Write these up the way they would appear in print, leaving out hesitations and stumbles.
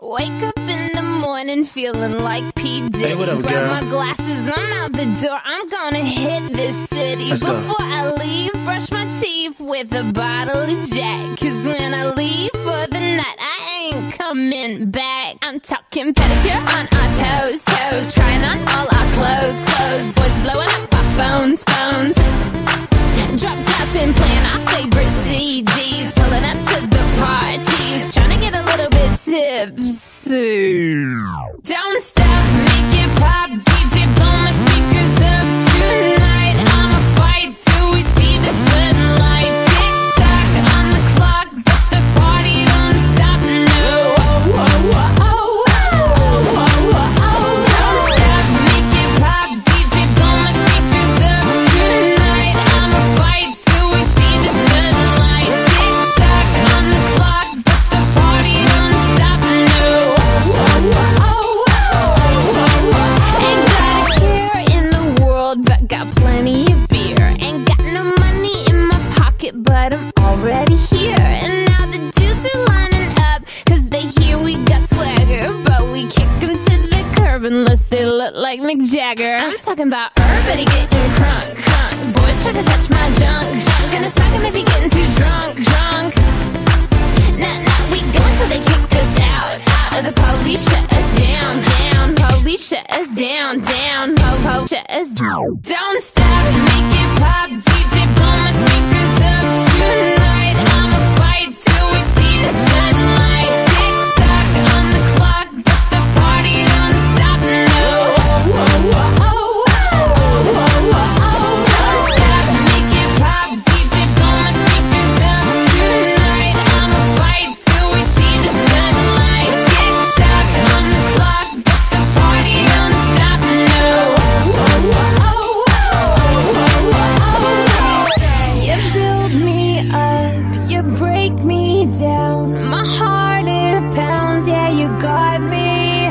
Wake up in the morning feeling like P. Diddy. Hey, what up, Grab girl? my glasses, I'm out the door. I'm gonna hit this city. Let's go. Before I leave, brush my teeth with a bottle of Jack. Cause when I leave for the night, I ain't coming back. I'm talking pedicure on our toes, toes. Trying on all our clothes, clothes. Boys blowing up our phones, phones. Drop top and playing our favorite CDs. Pulling up to the parties. Trying to get a little bit tipsy. Don't stop, make it pop. DJ, blow my speakers up tonight. I'ma fight till we see the sunlight. Tick tock on the clock, but the party don't stop. No. Don't stop, make it pop. DJ, blow my speakers up tonight. I'ma fight till we see the sunlight. Tick tock on the clock, but the party don't stop. No. Ain't got a care in the world, but got plenty of beer. Ain't got no money in my pocket, but I'm already here. And now the dudes are lining up, cause they hear we got swagger. But we kick them to the curb unless they look like Mick Jagger. I'm talking about everybody getting crunk, crunk. Boys try to touch my junk, junk. Gonna smack him if he getting too drunk, drunk. Nah, we go until they kick us out, out. Or the police shut us down, down. Police shut us down, down. Po, shut us down. Don't stop, make it pop. DJ, blow my speakers up tonight. I'ma fight till we see the sunlight. Tick tock on the clock, but the party don't stop. No. Don't stop, make it pop. DJ, blow my speakers up tonight. I'ma fight till we see the sunlight. Tick tock on the clock, but the party don't stop. No. You build me up, you break me down. My heart it pounds, yeah, you got me.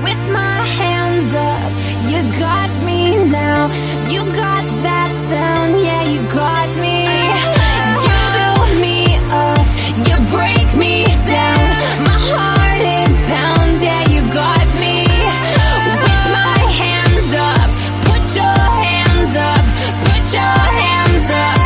With my hands up, you got me now. You got that sound, yeah, you got me. You build me up, you break me down. My heart it pounds, yeah, you got me. With my hands up, put your hands up, put your hands up.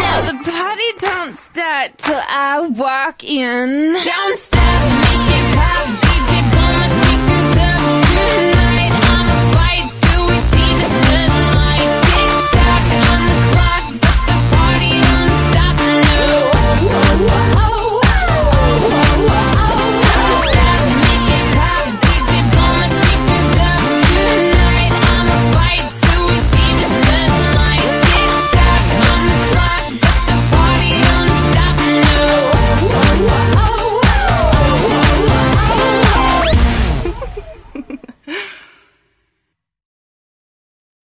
Now the party don't start till I walk in. Don't stop, make it pop. DJ, blow my speakers up tonight. I'ma fight till we see the sunlight. Tick tock on the clock, but the party don't stop. No. Don't stop, make it pop. DJ, blow my speakers up tonight. I'ma fight till we see the sunlight. Tick tock on the clock, but the party don't stop. No.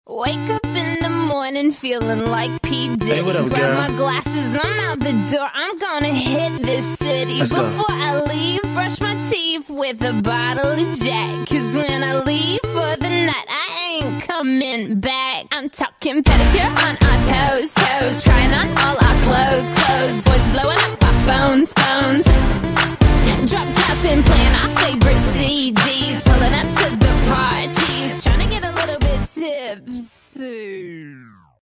Wake up in the morning feeling like P. Diddy. Hey, what up, Grab girl? my glasses, I'm out the door. I'm gonna hit this city. Let's go. Before I leave, brush my teeth with a bottle of Jack. Cause when I leave for the night, I ain't coming back. I'm talking pedicure on our toes, toes.